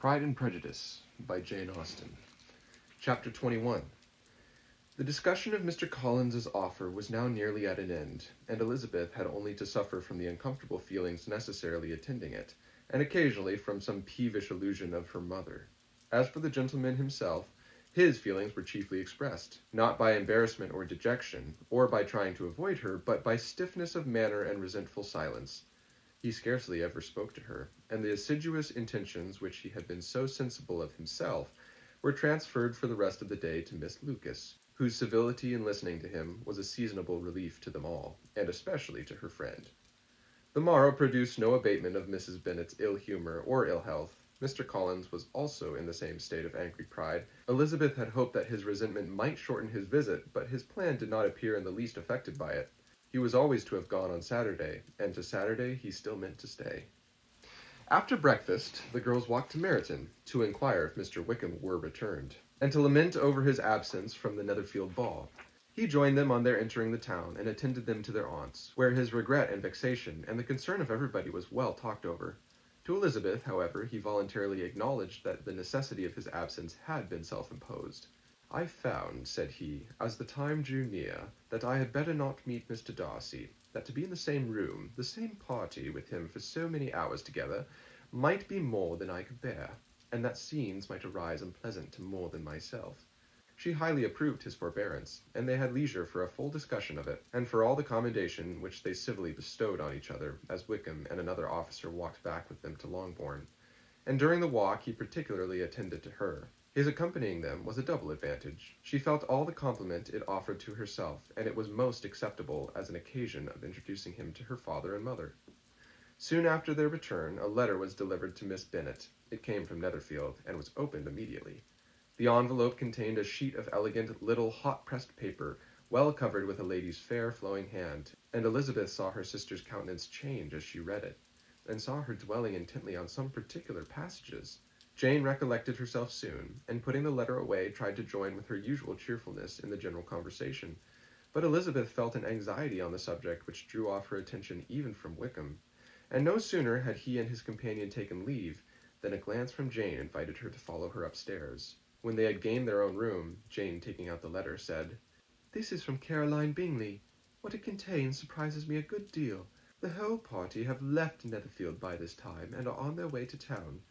Pride and Prejudice by Jane Austen. Chapter 21. The discussion of Mr. Collins's offer was now nearly at an end, and Elizabeth had only to suffer from the uncomfortable feelings necessarily attending it, and occasionally from some peevish allusion of her mother. As for the gentleman himself, his feelings were chiefly expressed, not by embarrassment or dejection, or by trying to avoid her, but by stiffness of manner and resentful silence. He scarcely ever spoke to her, and the assiduous intentions which he had been so sensible of himself were transferred for the rest of the day to Miss Lucas, whose civility in listening to him was a seasonable relief to them all, and especially to her friend. The morrow produced no abatement of Mrs. Bennet's ill humour or ill health. Mr. Collins was also in the same state of angry pride. Elizabeth had hoped that his resentment might shorten his visit, but his plan did not appear in the least affected by it. He was always to have gone on Saturday, and to Saturday he still meant to stay. After breakfast, the girls walked to Meryton, to inquire if Mr. Wickham were returned, and to lament over his absence from the Netherfield ball. He joined them on their entering the town, and attended them to their aunt's, where his regret and vexation and the concern of everybody was well talked over. To Elizabeth, however, he voluntarily acknowledged that the necessity of his absence had been self-imposed. "I found," said he, as the time drew near, "that I had better not meet Mr. Darcy, that to be in the same room, the same party, with him for so many hours together, might be more than I could bear, and that scenes might arise unpleasant to more than myself." She highly approved his forbearance, and they had leisure for a full discussion of it, and for all the commendation which they civilly bestowed on each other, as Wickham and another officer walked back with them to Longbourn. And during the walk he particularly attended to her. His accompanying them was a double advantage. She felt all the compliment it offered to herself, and it was most acceptable as an occasion of introducing him to her father and mother. Soon after their return, a letter was delivered to Miss Bennet. It came from Netherfield, and was opened immediately. The envelope contained a sheet of elegant little hot-pressed paper, well covered with a lady's fair flowing hand, and Elizabeth saw her sister's countenance change as she read it, and saw her dwelling intently on some particular passages. Jane recollected herself soon, and putting the letter away, tried to join with her usual cheerfulness in the general conversation. But Elizabeth felt an anxiety on the subject which drew off her attention even from Wickham, and no sooner had he and his companion taken leave, than a glance from Jane invited her to follow her upstairs. When they had gained their own room, Jane, taking out the letter, said, "This is from Caroline Bingley. What it contains surprises me a good deal. The whole party have left Netherfield by this time, and are on their way to town,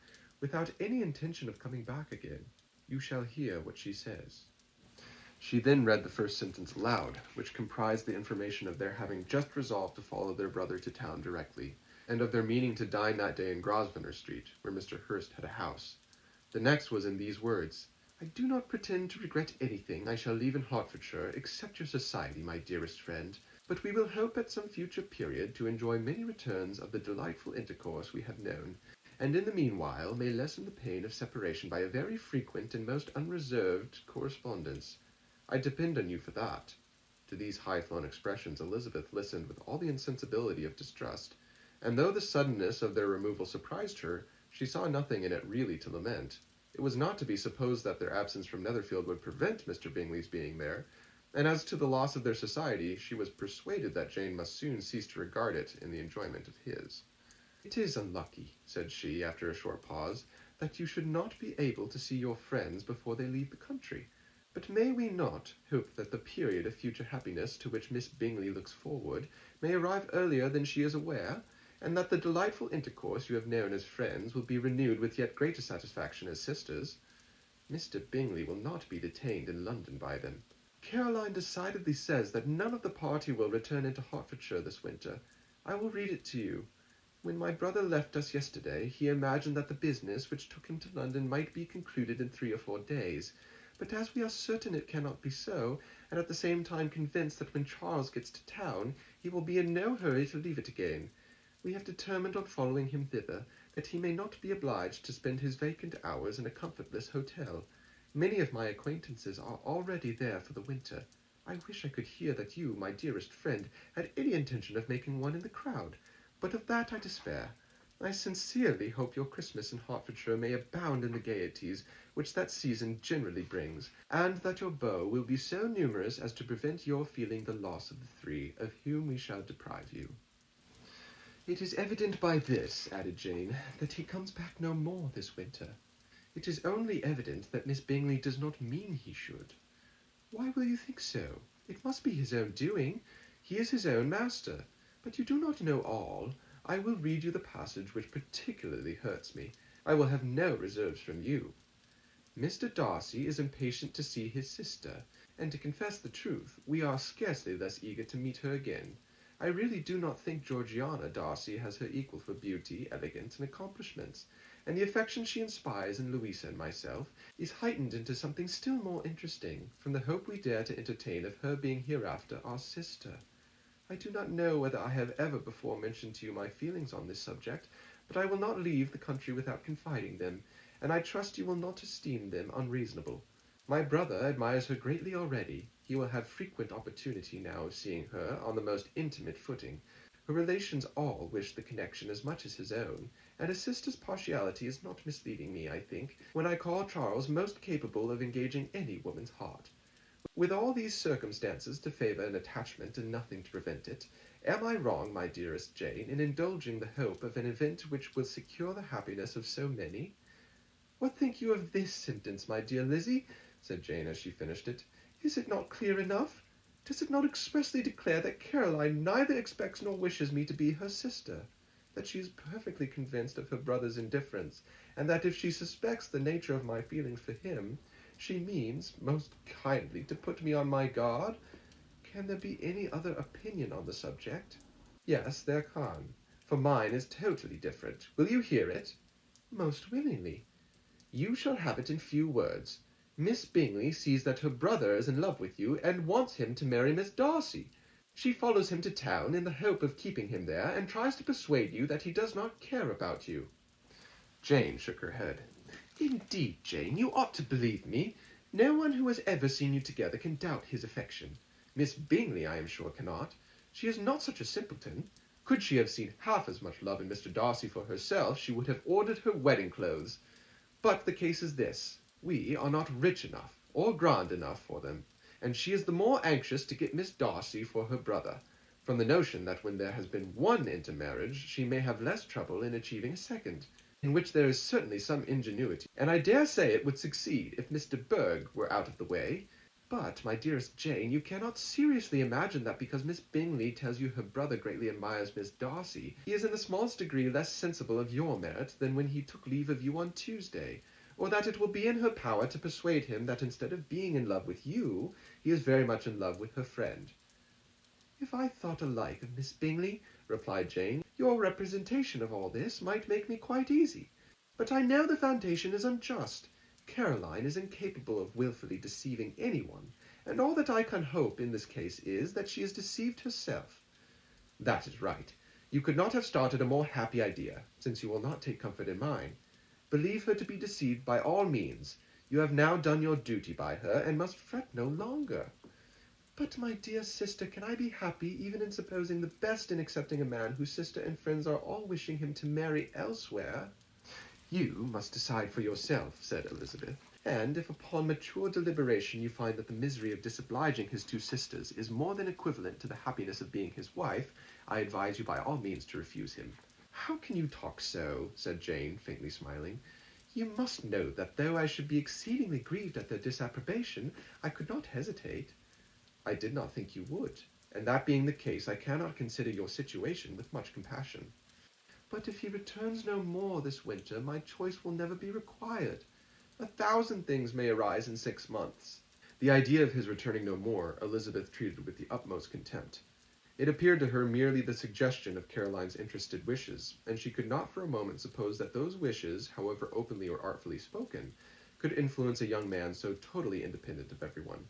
without any intention of coming back again. You shall hear what she says." She then read the first sentence aloud, which comprised the information of their having just resolved to follow their brother to town directly, and of their meaning to dine that day in Grosvenor Street, where Mr. Hurst had a house. The next was in these words: "I do not pretend to regret anything I shall leave in Hertfordshire, except your society, my dearest friend, but we will hope at some future period to enjoy many returns of the delightful intercourse we have known, and in the meanwhile may lessen the pain of separation by a very frequent and most unreserved correspondence. I depend on you for that." To these high-flown expressions Elizabeth listened with all the insensibility of distrust, and though the suddenness of their removal surprised her, she saw nothing in it really to lament. It was not to be supposed that their absence from Netherfield would prevent Mr. Bingley's being there, and as to the loss of their society, she was persuaded that Jane must soon cease to regard it in the enjoyment of his. "It is unlucky," said she, after a short pause, "that you should not be able to see your friends before they leave the country. But may we not hope that the period of future happiness to which Miss Bingley looks forward may arrive earlier than she is aware, and that the delightful intercourse you have known as friends will be renewed with yet greater satisfaction as sisters? Mr. Bingley will not be detained in London by them. Caroline decidedly says that none of the party will return into Hertfordshire this winter. I will read it to you. When my brother left us yesterday, he imagined that the business which took him to London might be concluded in 3 or 4 days, but as we are certain it cannot be so, and at the same time convinced that when Charles gets to town, he will be in no hurry to leave it again, we have determined on following him thither, that he may not be obliged to spend his vacant hours in a comfortless hotel. Many of my acquaintances are already there for the winter. I wish I could hear that you, my dearest friend, had any intention of making one in the crowd, but of that I despair. I sincerely hope your Christmas in Hertfordshire may abound in the gaieties which that season generally brings, and that your beaux will be so numerous as to prevent your feeling the loss of the 3 of whom we shall deprive you." "It is evident by this," added Jane, "that he comes back no more this winter." It is only evident that Miss Bingley does not mean he should. Why will you think so? It must be his own doing. He is his own master. But you do not know all. I will read you the passage which particularly hurts me. I will have no reserves from you. Mr. Darcy is impatient to see his sister, and to confess the truth, we are scarcely less eager to meet her again. I really do not think Georgiana Darcy has her equal for beauty, elegance, and accomplishments, and the affection she inspires in Louisa and myself is heightened into something still more interesting from the hope we dare to entertain of her being hereafter our sister. I do not know whether I have ever before mentioned to you my feelings on this subject, but I will not leave the country without confiding them, and I trust you will not esteem them unreasonable. My brother admires her greatly already. He will have frequent opportunity now of seeing her on the most intimate footing. Her relations all wish the connection as much as his own, and a sister's partiality is not misleading me, I think, when I call Charles most capable of engaging any woman's heart. With all these circumstances to favour an attachment and nothing to prevent it, am I wrong, my dearest Jane, in indulging the hope of an event which will secure the happiness of so many? What think you of this sentence, my dear Lizzie? Said Jane as she finished it. Is it not clear enough? Does it not expressly declare that Caroline neither expects nor wishes me to be her sister, that she is perfectly convinced of her brother's indifference, and that if she suspects the nature of my feelings for him, she means, most kindly, to put me on my guard? Can there be any other opinion on the subject? Yes, there can, for mine is totally different. Will you hear it? Most willingly. You shall have it in few words. Miss Bingley sees that her brother is in love with you, and wants him to marry Miss Darcy. She follows him to town in the hope of keeping him there, and tries to persuade you that he does not care about you. Jane shook her head. Indeed, Jane, you ought to believe me. No one who has ever seen you together can doubt his affection. Miss Bingley, I am sure, cannot. She is not such a simpleton. Could she have seen half as much love in Mr. Darcy for herself, she would have ordered her wedding clothes. But the case is this. We are not rich enough or grand enough for them, and she is the more anxious to get Miss Darcy for her brother, from the notion that when there has been one intermarriage, she may have less trouble in achieving a second, in which there is certainly some ingenuity, and I dare say it would succeed if Mr. Berg were out of the way. But, my dearest Jane, you cannot seriously imagine that because Miss Bingley tells you her brother greatly admires Miss Darcy, he is in the smallest degree less sensible of your merit than when he took leave of you on Tuesday, or that it will be in her power to persuade him that instead of being in love with you, he is very much in love with her friend. If I thought alike of Miss Bingley, replied Jane, your representation of all this might make me quite easy. But I know the foundation is unjust. Caroline is incapable of wilfully deceiving anyone, and all that I can hope in this case is that she is deceived herself. That is right. You could not have started a more happy idea, since you will not take comfort in mine. Believe her to be deceived by all means. You have now done your duty by her, and must fret no longer. But, my dear sister, can I be happy even in supposing the best in accepting a man whose sister and friends are all wishing him to marry elsewhere? You must decide for yourself, said Elizabeth, and if upon mature deliberation you find that the misery of disobliging his two sisters is more than equivalent to the happiness of being his wife, I advise you by all means to refuse him. How can you talk so? Said Jane, faintly smiling. You must know that though I should be exceedingly grieved at their disapprobation, I could not hesitate. I did not think you would, and that being the case, I cannot consider your situation with much compassion. But if he returns no more this winter, my choice will never be required. 1,000 things may arise in 6 months. The idea of his returning no more, Elizabeth treated with the utmost contempt. It appeared to her merely the suggestion of Caroline's interested wishes, and she could not for a moment suppose that those wishes, however openly or artfully spoken, could influence a young man so totally independent of everyone.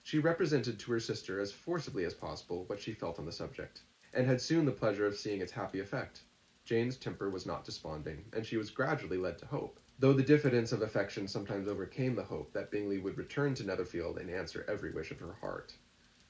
She represented to her sister as forcibly as possible what she felt on the subject, and had soon the pleasure of seeing its happy effect. Jane's temper was not desponding, and she was gradually led to hope, though the diffidence of affection sometimes overcame the hope that Bingley would return to Netherfield and answer every wish of her heart.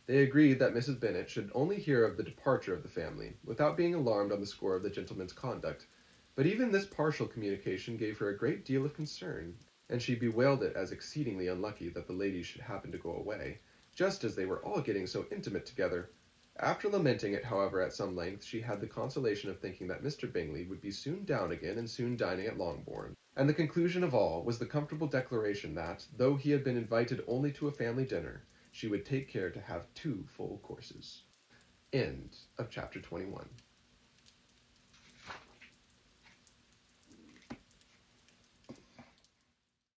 They agreed that Mrs. Bennet should only hear of the departure of the family, without being alarmed on the score of the gentleman's conduct, but even this partial communication gave her a great deal of concern, and she bewailed it as exceedingly unlucky that the ladies should happen to go away, just as they were all getting so intimate together. After lamenting it, however, at some length, she had the consolation of thinking that Mr. Bingley would be soon down again and soon dining at Longbourn. And the conclusion of all was the comfortable declaration that, though he had been invited only to a family dinner, she would take care to have 2 full courses. End of chapter 21.